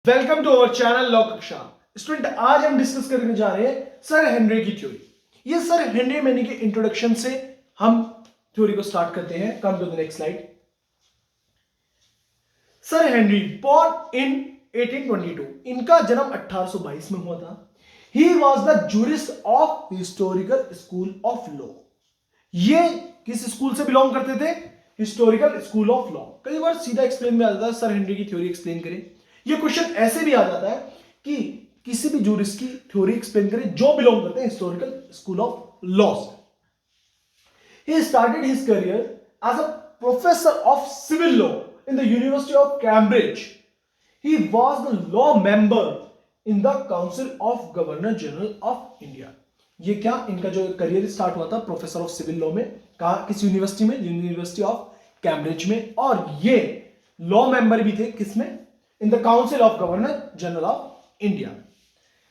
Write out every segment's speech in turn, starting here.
Welcome to our channel law कक्षा। Student, आज हम डिस्कस करने जा रहे हैं सर हेनरी की थ्योरी। ये सर हेनरी मैनी के इंट्रोडक्शन से हम थ्योरी को स्टार्ट करते हैं। Come to the next slide. Sir Henry born in 1822, इनका जन्म 1822 में हुआ था। He was the jurist of historical school of law. ये किस स्कूल से बिलोंग करते थे? Historical school of law. कई बार सीधा एक्सप्लेन में आ जाता है सर हेनरी की थ्योरी एक्सप्लेन करें। ये क्वेश्चन ऐसे भी आ जाता है कि किसी भी जूरिस्ट की थ्योरी एक्सप्लेन करें जो बिलोंग करते हैं हिस्टोरिकल स्कूल ऑफ लॉ से। He started his career as a professor of civil law in the university of Cambridge. He was the law member in the council of governor general of India. ये क्या, इनका जो career start हुआ था professor of civil law में, कहा किस university में? यूनिवर्सिटी ऑफ कैम्ब्रिज में। और ये लॉ मेंबर भी थे किसमें? इन the council of governor general of India.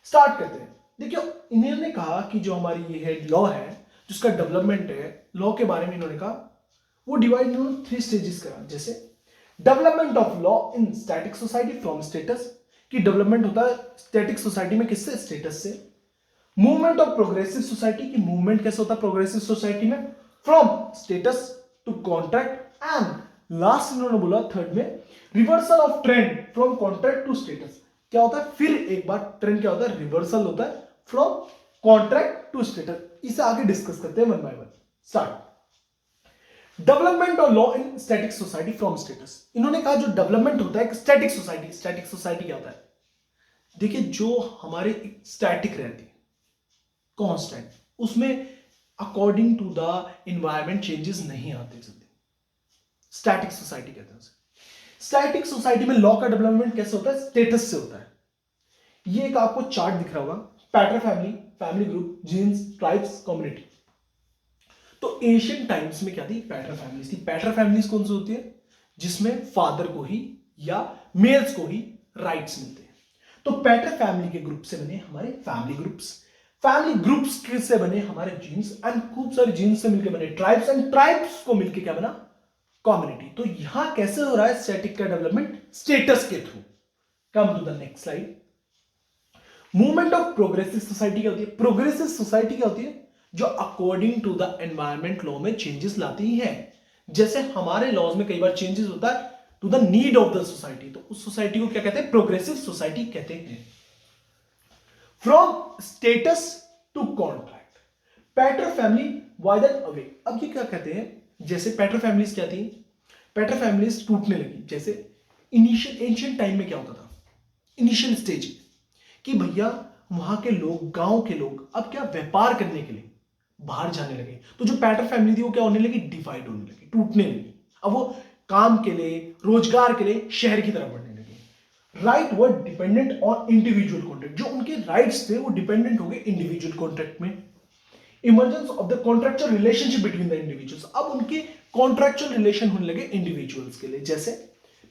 Start करते हैं। देखिए, इन्होंने कहा कि जो हमारी ये है लॉ है, जिसका डेवलपमेंट है लॉ के बारे में, इन्होंने कहा वो डिवाइड इन्होंने 3 स्टेजेस करा। जैसे development of law in static society from status, की डेवलपमेंट होता है स्टैटिक सोसाइटी में किससे? स्टेटस से। मूवमेंट ऑफ प्रोग्रेसिव सोसाइटी, की मूवमेंट कैसे होता है प्रोग्रेसिव सोसाइटी में? From status to contract. And last इन्होंने बोला थर्ड में reversal of trend from contract to status. क्या होता है फिर एक बार ट्रेंड क्या होता है? रिवर्सल होता है फ्रॉम कॉन्ट्रैक्ट टू स्टेटस। इसे आगे डिस्कस करते हैं one by one. Start. Development of law in static society from status. इन्होंने कहा जो डेवलपमेंट होता है स्टैटिक सोसाइटी, स्टैटिक सोसाइटी क्या होता है? देखिए, जो हमारे स्टैटिक रहती है कांस्टेंट, उसमें according to the environment changes नहीं आते जल्दी, स्टैटिक सोसाइटी कहते हैं उसे। स्टैटिक सोसाइटी में लॉ का डेवलपमेंट कैसे होता है? स्टेटस से होता है। ये एक आपको चार्ट दिख रहा होगा, pater family, family group, gens, tribes, community. तो एशियन टाइम्स में क्या थी? पैटर फैमिलीज थी। पैटर फैमिलीज कौन सी होती है? जिसमें फादर को ही या मेल्स को ही राइट्स मिलते हैं। तो पैटर फैमिली के ग्रुप से बने हमारे फैमिली ग्रुप्स, फैमिली ग्रुप्स से बने हमारे जीन्स, एंड खूब सारे जीन्स से मिलकर बने ट्राइब्स, एंड ट्राइब्स को मिलकर क्या बना? कम्युनिटी। तो यहां कैसे हो रहा है स्टैटिक का डेवलपमेंट? स्टेटस के थ्रू। Come to the next slide. Movement of progressive society क्या होती है? प्रोग्रेसिव सोसाइटी क्या होती है? जो according to the environment law में चेंजेस लाती है। जैसे हमारे लॉज में कई बार चेंजेस होता है to the need of the society, तो उस सोसाइटी को क्या कहते हैं? प्रोग्रेसिव सोसाइटी कहते हैं। From status to contract, pater family widen away. अब ये क्या कहते हैं? जैसे पैटर फैमिलीज क्या थी? पैटर फैमिलीज टूटने लगी। जैसे इनिशियल एंशिएंट टाइम में क्या होता था? इनिशियल स्टेज कि भैया वहां के लोग, गांव के लोग अब क्या व्यापार करने के लिए बाहर जाने लगे। तो जो पैटर फैमिली थी वो क्या होने लगी? डिवाइड होने लगी, टूटने लगी। अब वो काम के लिए, रोजगार के लिए शहर की तरफ बढ़ने लगे। Right were dependent on individual contract. जो उनके राइट्स थे वो डिपेंडेंट हो गए इंडिविजुअल कॉन्ट्रैक्ट में। Emergence of the contractual relationship between the individuals. अब उनके कॉन्ट्रैक्चुअल रिलेशन होने लगे इंडिविजुअल्स के लिए। जैसे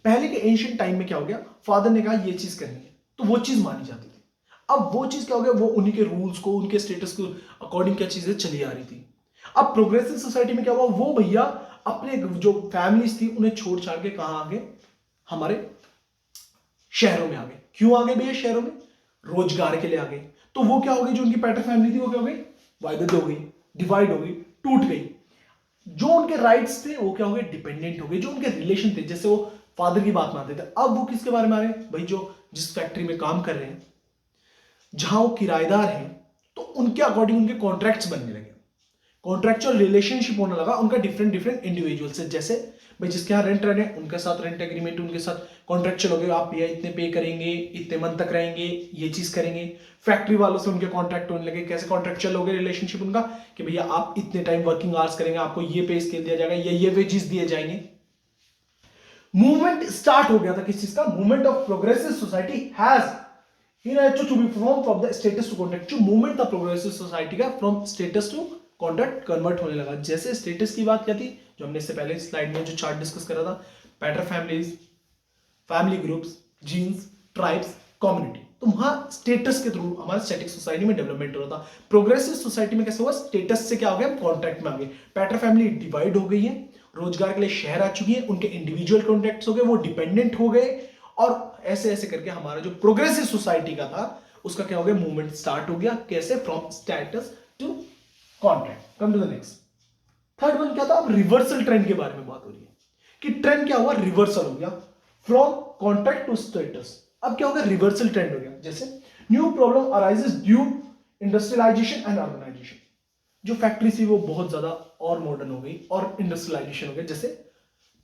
पहले के एंशिएंट टाइम में क्या हो गया? फादर ने कहा ये चीज करनी है, तो वो चीज मानी जाती थी। अब वो चीज क्या हो गया? वो उन्हीं के रूल्स को, उनके स्टेटस को अकॉर्डिंग क्या चीजें चली आ रही थी। अब प्रोग्रेसिव सोसाइटी में क्या हुआ? वो भैया अपने जो फैमिलीज थी उन्हें छोड़ छाड़ के कहां आ गए? हमारे शहरों में आ गए। क्यों आ गए भैया शहरों में? रोजगार के लिए आ गए। तो वो क्या हो गई? जो उनकी पैटर फैमिली थी वो क्या हो गई? वाइडेड हो गई, डिवाइड हो गई, टूट गई। जो उनके राइट्स थे वो क्या हो गए? डिपेंडेंट हो गए। जो उनके रिलेशन थे, जैसे वो फादर की बात मानते थे, अब वो किसके बारे में आ रहे हैं? भाई जो जिस फैक्ट्री में काम कर रहे हैं, जहां वो किराएदार हैं, तो उनके अकॉर्डिंग उनके कॉन्ट्रैक्ट्स बनने लगे, कॉन्ट्रैक्चुअल रिलेशनशिप होने लगा उनका डिफरेंट डिफरेंट इंडिविजुअल से। जैसे भाई जिसके यहाँ रेंट रहे हैं उनके साथ रेंट एग्रीमेंट, उनके साथ कॉन्ट्रैक्चुअल हो गए, आप ये इतने पे करेंगे, इतने मंथ तक रहेंगे, ये चीज करेंगे। फैक्ट्री वालों से उनके कॉन्ट्रैक्ट होने लगे। कैसे कॉन्ट्रैक्चुअल हो गए रिलेशनशिप उनका? कि भैया आप इतने टाइम वर्किंग आवर्स करेंगे, आपको ये पे स्केल दिया जाएगा, ये वेजेस दिए जाएंगे। मूवमेंट स्टार्ट हो गया था किस चीज का? Movement of progressive society has to be from the status to contract. जो मूवमेंट था प्रोग्रेसिव सोसाइटी का, from status to contract convert होने लगा। जैसे स्टेटस की बात क्या थी, जो हमने इससे पहले स्लाइड में जो चार्ट डिस्कस करा था, pater families, family groups, gens, tribes, community. तो वहां स्टेटस के थ्रू हमारे स्टैटिक सोसाइटी में डेवलपमेंट हो रहा था। प्रोग्रेसिव सोसाइटी में कैसे हुआ? स्टेटस से क्या हो गया? कॉन्ट्रैक्ट में आ गए। पैटर फैमिली डिवाइड हो गई है, रोजगार के लिए शहर आ चुकी है, उनके इंडिविजुअल कॉन्ट्रैक्ट्स हो गए, वो डिपेंडेंट हो गए, और ऐसे ऐसे करके हमारा जो प्रोग्रेसिव सोसाइटी का था उसका क्या हो गया, मूवमेंट स्टार्ट हो गया। कैसे? From status to contract. Come to the next. Third one क्या था, अब रिवर्सल ट्रेंड के बारे में बात हो रही है कि ट्रेंड क्या हुआ, रिवर्सल हो गया फ्रॉम कॉन्ट्रैक्ट टू स्टेटस। अब क्या हो गया, रिवर्सल ट्रेंड हो गया। जैसे new problem arises due industrialization and urbanization. जो फैक्ट्री थी वो बहुत ज्यादा और मॉडर्न हो गई और इंडस्ट्रियलाइजेशन हो गया। जैसे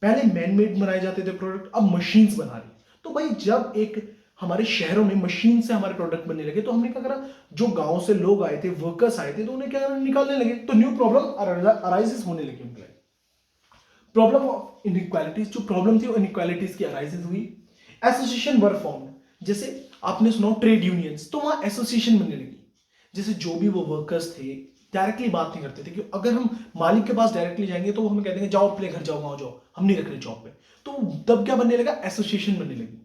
पहले मैन मेड बनाए जाते थे प्रोडक्ट, अब मशीन्स बना रही। तो भाई जब एक हमारे शहरों में मशीन से हमारे प्रोडक्ट बनने लगे तो हमने क्या करा, जो गांव से लोग आए थे, वर्कर्स आए थे, तो उन्हें क्या करना, निकालने लगे। तो न्यू प्रॉब्लम अराइजेस होने लगी उनके। प्रॉब्लम ऑफ इनइक्वालिटीज, जो प्रॉब्लम थी वो इनइक्वालिटीज की अराइजेस हुई। एसोसिएशन वर फॉर्म्ड, जैसे आपने सुना ट्रेड यूनियंस, तो वहां एसोसिएशन बनने लगी। जैसे जो भी वो वर्कर्स थे डायरेक्टली बात नहीं करते थे कि अगर हम मालिक के पास डायरेक्टली जाएंगे तो वो हमें कहते हैं जाओ अपने घर जाओ, गाँव जाओ, हम नहीं रख रहे जॉब पे। तो तब क्या बनने लगा, एसोसिएशन बनने लगी।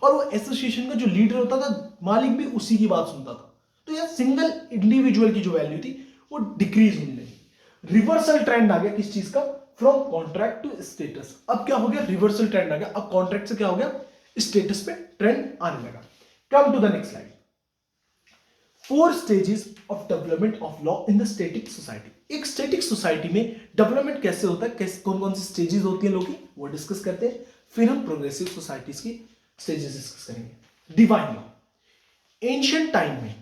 और वो एसोसिएशन का जो लीडर होता था, मालिक भी उसी की बात सुनता था। तो यार सिंगल इंडिविजुअल की जो वैल्यू थी वो डिक्रीज होने लगी। रिवर्सल ट्रेंड आ गया किस चीज का, फ्रॉम कॉन्ट्रैक्ट टू स्टेटस। अब क्या हो गया, रिवर्सल ट्रेंड आ गया। अब कॉन्ट्रैक्ट से क्या हो गया, स्टेटस पे ट्रेंड आने लगा। Come to the next slide. 4 stages of development of law in the static society. एक स्टैटिक सोसाइटी में डेवलपमेंट कैसे होता है, कैसे कौन कौन सी स्टेजेस होती है लॉ की, वो डिस्कस करते हैं। फिर हम प्रोग्रेसिव सोसाइटीज की स्टेजेस डिस्कस करेंगे। डिवाइन लॉ, एंशिएंट टाइम में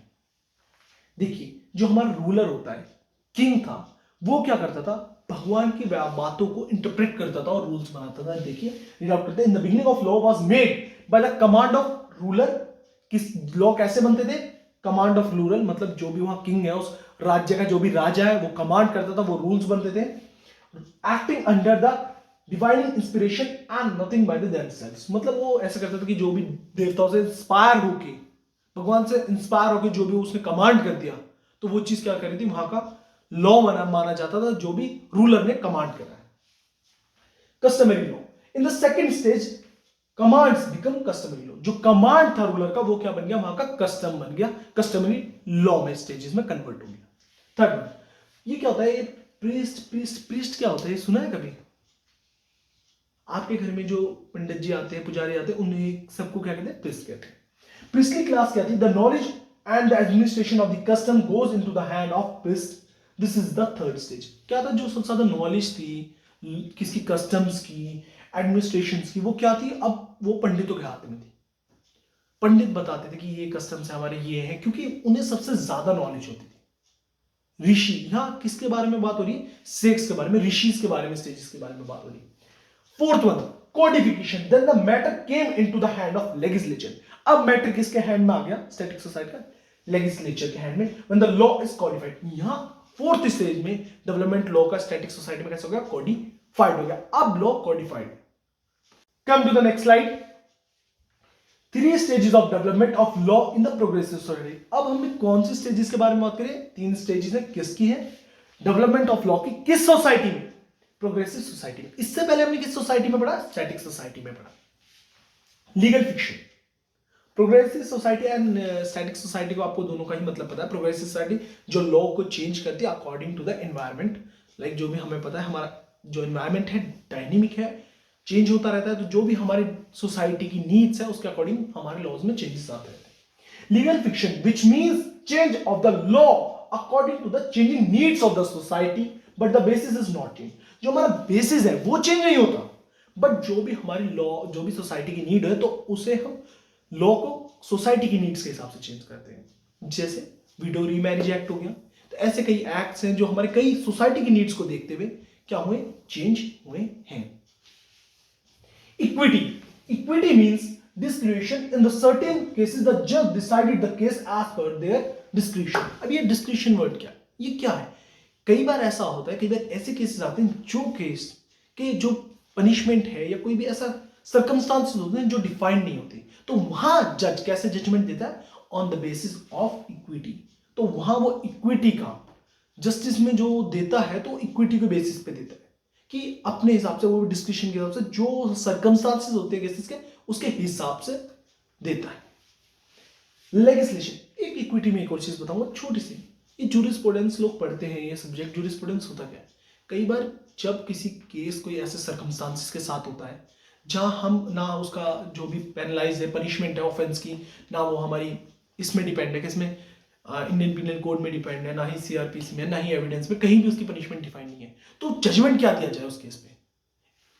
देखिए जो हमारा रूलर होता है, किंग था, वो क्या करता था, भगवान की बातों को इंटरप्रेट करता था और रूल्स बनाता था। देखिए रीड आउट करते हैं। In the beginning of law was made by the command of ruler. किस लॉ कैसे बनते थे, कमांड ऑफ रूलर, मतलब जो भी वहां किंग है, उस राज्य का जो भी राजा है वो कमांड करता था, वो रूल्स बनते थे। Acting under the divine inspiration and nothing by themselves, मतलब वो ऐसा करता था कि जो भी देवताओं से इंस्पायर होके, भगवान से इंस्पायर होके जो भी उसने कमांड कर दिया, तो वो चीज क्या कर रही थी, वहां का लॉ माना जाता था, जो भी रूलर ने कमांड करा है। Customary law, in the second stage commands become customary law. जो कमांड था रूलर का वो क्या बन गया, वहां का कस्टम बन गया, कस्टमरी लॉ में स्टेजेस में कन्वर्ट हो गया। थर्ड, ये क्या होता है, ये प्रीस्ट क्या होता है, ये सुना है कभी? आपके घर में जो पंडित जी आते हैं, पुजारी आते हैं, उन्हें सबको क्या कहते हैं, प्रीस्ट कहते हैं। प्रीस्टली क्लास क्या थी, the knowledge and the administration of the custom goes into the hand of priest. This is the third stage. क्या था, जो सबसे ज्यादा नॉलेज थी किसकी, कस्टम्स की, एडमिनिस्ट्रेशन की, वो क्या थी, अब वो पंडितों के हाथ में थी। पंडित बताते थे कि ये कस्टम्स है हमारे, ये हैं, क्योंकि उन्हें सबसे ज्यादा नॉलेज होती थी। ऋषि, यहां किसके बारे में बात हो रही है, सेक्स के बारे में, ऋषिस के बारे में, स्टेजेस के बारे में बात हो रही है। Fourth one, codification, then the matter came into the hand of legislature. अब मैटर किसके हैंड में आ गया, स्टैटिक सोसाइटी का, लेजिस्लेचर के हैंड में, when the law is codified. यहां फोर्थ स्टेज में डेवलपमेंट लॉ का स्टैटिक सोसाइटी में कैसे हो गया, कॉडिफाइड हो गया। अब law codified. Come to the next slide. 3 stages of development of law in the progressive society. अब हम कौन सी स्टेजेस के बारे में बात करें, 3 स्टेजेस है, किसकी है, डेवलपमेंट ऑफ लॉ की, किस सोसाइटी में, प्रोग्रेसिव सोसाइटी में। इससे पहले हमने किस सोसाइटी में पढ़ा, स्टैटिक सोसाइटी में पढ़ा। Legal fiction, progressive society and static society को आपको दोनों का ही मतलब पता है। प्रोग्रेसिव सोसाइटी जो लॉ को चेंज करती है according to the environment, like जो भी हमें पता है हमारा जो एनवायरमेंट है डायनेमिक है, चेंज होता रहता है, तो जो भी हमारी सोसाइटी की नीड्स है उसके अकॉर्डिंग हमारे लॉज में चेंजेस आते रहते हैं। Legal fiction which means change of the law according to the changing needs of the society but the basis is not change. जो हमारा बेसिस है वो चेंज नहीं होता, बट जो भी हमारी लॉ, जो भी सोसाइटी की नीड है, तो उसे हम लॉ को सोसाइटी की नीड्स के हिसाब से चेंज करते हैं। जैसे विडो रीमैरिज एक्ट हो गया, तो ऐसे कई एक्ट्स हैं जो हमारे कई सोसाइटी की नीड्स को देखते हुए क्या हुए, चेंज हुए हैं। Equity, equity means discretion in the certain cases the जज decided the case as per their discretion. अब ये डिस्क्रिशन वर्ड क्या, ये क्या है, कई बार ऐसा होता है, कई बार ऐसे केसेस आते हैं जो केस के जो पनिशमेंट है या कोई भी ऐसा सर्कमस्टांसेस होते हैं जो डिफाइंड नहीं होते, तो वहां जज कैसे जजमेंट देता है, on the basis of equity. तो वहां वो इक्विटी का जस्टिस में जो देता है तो इक्विटी के बेसिस पे देता है कि अपने हिसाब से, वो डिस्कशन के हिसाब से, जो सर्कमस्टांसेस होते हैं केसेस के उसके हिसाब से देता है। लेजिस्लेशन, एक इक्विटी में एक और चीज बताऊंगा छोटी सी, ये जूरिस्प्रूडेंस लोग पढ़ते हैं, ये सब्जेक्ट जूरिस्प्रूडेंस होता क्या है, कई बार जब किसी केस कोई ऐसे सर्कमस्टांसेस के साथ होता है जहां हम ना उसका जो भी पेनलाइज है, पनिशमेंट है ऑफेंस की, ना वो हमारी इसमें डिपेंड है, किसमें, इंडियन पिनल कोड में डिपेंड है, ना ही सीआरपीसी में, ना ही एविडेंस में, कहीं भी उसकी पनिशमेंट डिफाइन नहीं है। तो जजमेंट क्या दिया जाए उस केस में?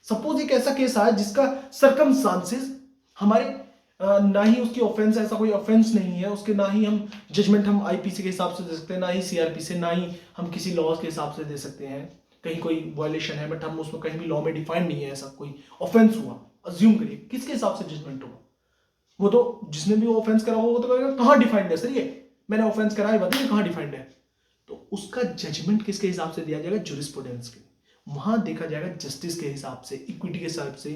सपोज एक ऐसा केस आया जिसका सर्कमस्टांसेस हमारे ना ही उसकी ऑफेंस, ऐसा कोई ऑफेंस नहीं है उसके, ना ही हम जजमेंट हम आईपीसी के हिसाब से दे सकते हैं, ना ही सीआरपी से, ना ही हम किसी लॉ के हिसाब से दे सकते हैं। कहीं कोई वायलेशन है बट हम उसमें कहीं भी लॉ में डिफाइन नहीं है ऐसा कोई ऑफेंस हुआ, अज्यूम करिए किसके हिसाब से जजमेंट होगा? वो तो जिसने भी वो ऑफेंस करा होगा वो तो कहेगा कहाँ डिफाइंड है सर, ये मैंने ऑफेंस करा है, बताइए कहाँ डिफाइंड है। तो उसका जजमेंट किसके हिसाब से दिया जाएगा? जूरिस्प्रूडेंस के, वहां देखा जाएगा जस्टिस के हिसाब से, इक्विटी के हिसाब से,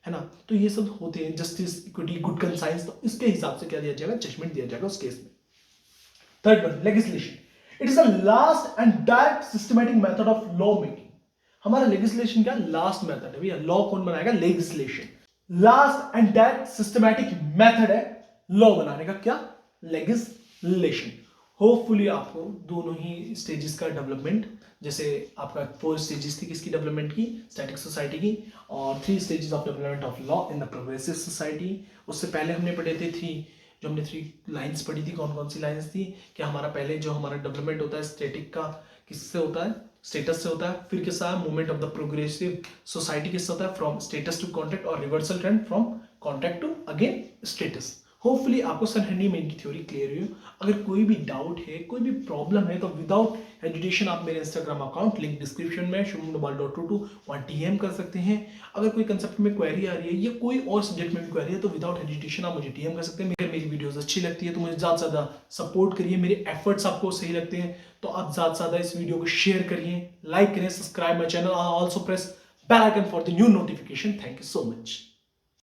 है ना। तो ये सब होते हैं जस्टिस, इक्विटी, गुड कंसाइंस, तो इसके हिसाब से क्या दिया जाएगा? जजमेंट दिया जाएगा उस केस में। Third one, legislation. It is the last and direct systematic method of law making. हमारा लेजिस्लेशन क्या लास्ट मेथड है भैया? लॉ कौन बनाएगा? Legislation. Last and direct systematic method है लॉ बनाने का, क्या? लेजिस्लेशन। होपफुली आपको दोनों ही स्टेजेस का डेवलपमेंट, जैसे आपका 4 स्टेजेस थी किसकी डेवलपमेंट की? स्टैटिक सोसाइटी की, और 3 stages of development of law in the progressive society. उससे पहले हमने पढ़े थे 3, जो हमने 3 लाइंस पढ़ी थी, कौन कौन सी लाइंस थी? कि हमारा पहले जो हमारा डेवलपमेंट होता है स्टैटिक का, किससे होता है? स्टेटस से होता है। फिर किसका है? Movement of the progressive society किससे होता है? फ्रॉम स्टेटस टू कॉन्ट्रैक्ट, और reversal trend from contract to again status. Hopefully आपको सर हैंडी में इनकी थ्योरी क्लियर हुई हो। अगर कोई भी डाउट है, कोई भी प्रॉब्लम है, तो विदाउट हेजिटेशन आप मेरे इंस्टाग्राम अकाउंट, लिंक डिस्क्रिप्शन में, शुभम.22 वहाँ डीएम कर सकते हैं। अगर कोई कंसेप्ट में क्वेरी आ रही है या कोई और सब्जेक्ट में भी क्वेरी है तो विदाउट हेजिटेशन आप मुझे डीएम कर सकते हैं। अगर मेरी वीडियोस अच्छी लगती है तो मुझे ज़्यादा से ज़्यादा सपोर्ट करिए, मेरे एफर्ट्स आपको सही लगते हैं तो आप ज़्यादा से ज़्यादा इस वीडियो को शेयर करिए, लाइक करें, subscribe my channel, also press bell icon for the new notification. Thank you so much.